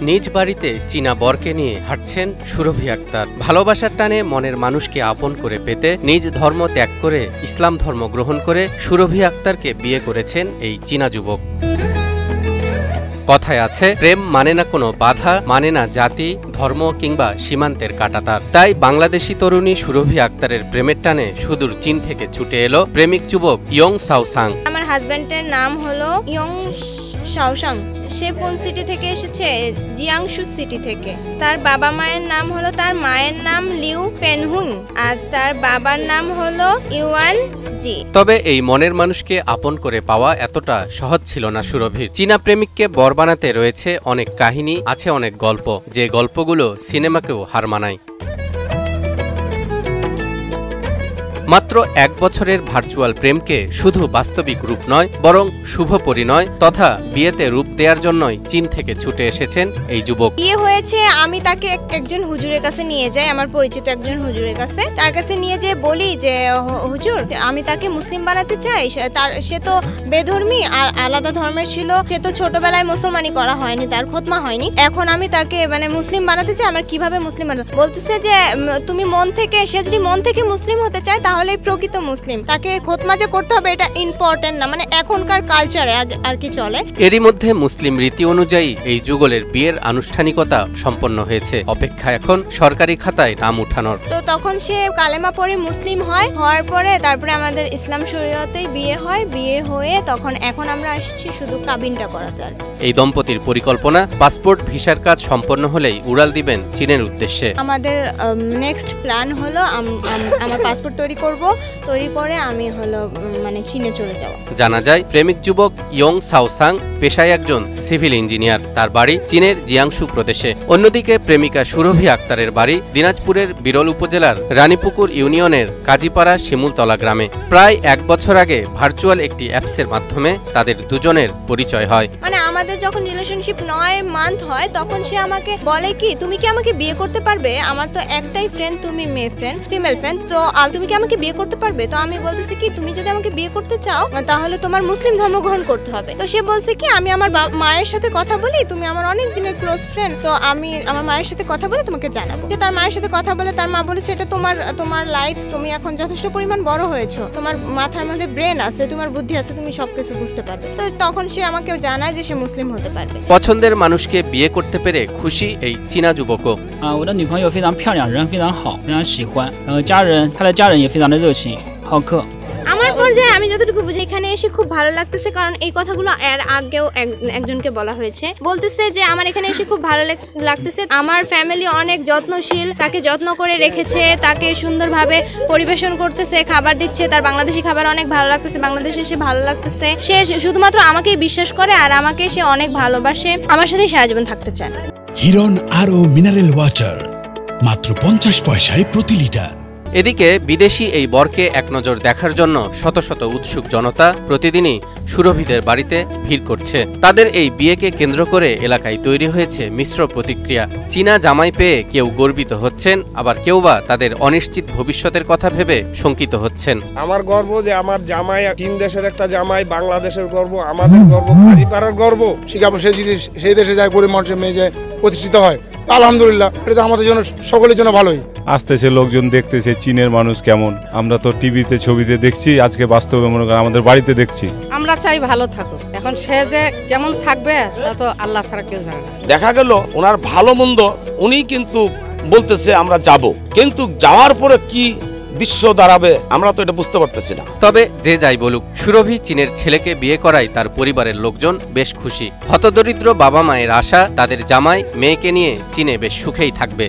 নিজ বাড়িতে চীনা বরকে নিয়ে হাঁটছেন সুরভি আক্তার। ভালোবাসার টানে মনের মানুষকে আপন করে পেতে নিজ ধর্ম ত্যাগ করে ইসলাম ধর্ম গ্রহণ করে সুরভি আক্তারকে বিয়ে করেছেন এই চীনা যুবক। কথায় আছে, প্রেম মানে না কোনো বাধা, মানে না জাতি, ধর্ম কিংবা সীমান্তের কাঁটাতার। তাই বাংলাদেশি তরুণী সুরভি আক্তারের প্রেমের টানে সুদূর চীন থেকে ছুটে এলো প্রেমিক যুবক ইয়ং সাওসাং। আমার হাজবেন্ডের নাম হলো ইয়ং সাওসাং। সে কোন সিটি থেকে এসেছে? জিয়াংশু সিটি থেকে। তার বাবা মায়ের নাম হলো, তার মায়ের নাম লিউ পেনহুং আর তার বাবার নাম হলো ইউয়ান জি। তবে এই মনের মানুষকে আপন করে পাওয়া এতটা সহজ ছিল না সুরভির। চীনা প্রেমিককে বর বানাতে রয়েছে অনেক কাহিনী, আছে অনেক গল্প, যে গল্পগুলো সিনেমাকেও হার মানায়। মাত্র 1 বছরের ভার্চুয়াল প্রেমকে শুধু বাস্তবিক রূপ নয়, বরং শুভ পরিণয় তথা বিয়েতে রূপ দেওয়ার জন্যই চীন থেকে ছুটে এসেছেন এই যুবক। বিয়ে হয়েছে, আমি তাকে একজন হুজুরের কাছে নিয়ে যাই, আমার পরিচিত একজন হুজুরের কাছে। তার কাছে নিয়ে যেয়ে বলি যে হুজুর, আমি তাকে মুসলিম বানাতে চাই। সে তো বেধর্মী আর আলাদা ধর্মের ছিল, সে তো ছোটবেলায় মুসলমানি করা হয়নি, তার খতমা হয়নি। এখন আমি তাকে মুসলিম বানাতে চাই, আমার কিভাবে মুসলিম বানাবো? বলতেছে যে তুমি মন থেকে, সে যদি মন থেকে মুসলিম হতে চায় তাহলে প্রকৃত মুসলিম, তাকে খতমা যে করতে হবে এটা ইম্পর্টেন্ট না, এখনকার কালচারে আর কি চলে। এরই মধ্যে মুসলিম রীতি অনুযায়ী এই যুগলের বিয়ের আনুষ্ঠানিকতা সম্পন্ন হয়েছে। অপেক্ষা এখন সরকারি খাতায় নাম উঠানোর। তো তখন সে কালেমা পড়ে মুসলিম হয়, হওয়ার পরে তারপরে আমাদের ইসলাম শরীয়তেই বিয়ে হয়। বিয়ে হয়ে তখন এখন আমরা আসছি শুধু কাবিনটা করাতে। এই দম্পতির পরিকল্পনা, পাসপোর্ট ভিসার কাজ সম্পন্ন হলেই উড়াল দিবেন চীনের উদ্দেশ্যে। আমাদের নেক্সট প্ল্যান হলো আমার পাসপোর্ট তৈরি করে আমি চীনে চলে যাব। জানা যায়, প্রেমিক যুবক ইয়ং সাওসাং পেশায় একজন সিভিল ইঞ্জিনিয়ার। তার বাড়ি চীনের জিয়াংশু প্রদেশে। অন্যদিকে প্রেমিকা সুরভি আক্তারের বাড়ি দিনাজপুরের বিরল উপজেলার রানীপুকুর ইউনিয়নের কাজীপাড়া শিমুলতলা গ্রামে। প্রায় 1 বছর আগে ভার্চুয়াল একটি অ্যাপসের মাধ্যমে তাদের দুজনের পরিচয় হয়। আমাদের যখন রিলেশনশিপ 9 মান্থ হয় তখন সে আমাকে বলে কি, তুমি কি আমাকে বিয়ে করতে পারবে? আমার তো একটাই ফ্রেন্ড, তুমি মেয়ে ফ্রেন্ড, ফিমেল ফ্রেন্ড, তো তুমি কি আমাকে বিয়ে করতে পারবে? তো আমি বলতেছি কি, তুমি যদি আমাকে বিয়ে করতে চাও তাহলে তোমার মুসলিম ধর্ম গ্রহণ করতে হবে। তো সে বলছে কি, আমি আমার মায়ের সাথে কথা বলি, তুমি আমার অনেক দিনের ক্লোজ ফ্রেন্ড, তো আমি আমার মায়ের সাথে কথা বলে তোমাকে জানাবো। তার মায়ের সাথে কথা বলে তার মা বলেছে, এটা তোমার লাইফ, তুমি এখন যথেষ্ট পরিমাণ বড় হয়েছো, তোমার মাথার মধ্যে ব্রেন আছে, তোমার বুদ্ধি আছে, তুমি সবকিছু বুঝতে পারবে। তো তখন সে আমাকেও জানায় যে সে মুসলিম হতে পারবে। পছন্দের মানুষকে বিয়ে করতে পেরে খুশি এই চীনা যুবকও। 我的女朋友非常漂亮，人非常好，非常喜欢，然后她的家人也非常的热情好客。আমার পর্যায়ে আমি যতটুকু বুঝি, এখানে এসে খুব ভালো লাগতেছে, কারণ এই কথাগুলো এর আগেও একজনকে বলা হয়েছে। বলতেছে যে আমার এখানে এসে খুব ভালো লাগতেছে, আমার ফ্যামিলি অনেক যত্নশীল, তাকে যত্ন করে রেখেছে, তাকে সুন্দরভাবে পরিবেশন করতেছে, খাবার দিচ্ছে, তার বাংলাদেশি খাবার অনেক ভালো লাগতেছে, বাংলাদেশে এসে ভালো লাগতেছে। সে শুধুমাত্র আমাকেই বিশ্বাস করে আর আমাকে সে অনেক ভালোবাসে, আমার সাথেই সারা জীবন থাকতে চায়। হিরন আরও মিনারেল ওয়াটার মাত্র 50 পয়সায় প্রতি লিটার। এদিকে বিদেশি এই বরকে এক নজর দেখার জন্য শত শত উৎসুক জনতা প্রতিদিনই সুরভিদের বাড়িতে ভিড় করছে। তাদের এই বিয়েকে কেন্দ্র করে এলাকায় তৈরি হয়েছে মিশ্র প্রতিক্রিয়া। চীনা জামাই পেয়ে কেউ গর্বিত হচ্ছেন, আবার কেউ বা তাদের অনিশ্চিত ভবিষ্যতের কথা ভেবে শঙ্কিত হচ্ছেন। আমার গর্ব যে আমার জামাই চীন দেশের একটা জামাই, বাংলাদেশের গর্ব, আমাদের গর্ব, কাজীপাড়ার গর্ব। শিকাগো সেই দেশে যায়, গরিব মানুষের মেয়ে যায় প্রতিষ্ঠিত হয়, আলহামদুলিল্লাহ, এটা তো আমাদের জন্য, সকলের জন্য ভালোই। আসতেছে লোকজন দেখতেছে চীনের মানুষ কেমন। আমরা তো টিভিতে ছবিতে দেখছি, আজকে বাস্তবে মনে করেন আমাদের বাড়িতে দেখছি। আমরা চাই ভালো থাকুক, এখন সে যে কেমন থাকবে তা তো আল্লাহ ছাড়া কেউ জানে না। দেখা গেল ওনার ভালো মন্দ উনি কিন্তু বলতেছে আমরা যাব, কিন্তু যাওয়ার পরে কি দৃশ্য দাঁড়াবে আমরা তো এটা বুঝতে পারতেছি না। তবে যে যাই বলুক, সুরভি চীনের ছেলেকে বিয়ে করায় তার পরিবারের লোকজন বেশ খুশি। হতদরিদ্র বাবা মায়ের আশা, তাদের জামাই মেয়েকে নিয়ে চীনে বেশ সুখেই থাকবে।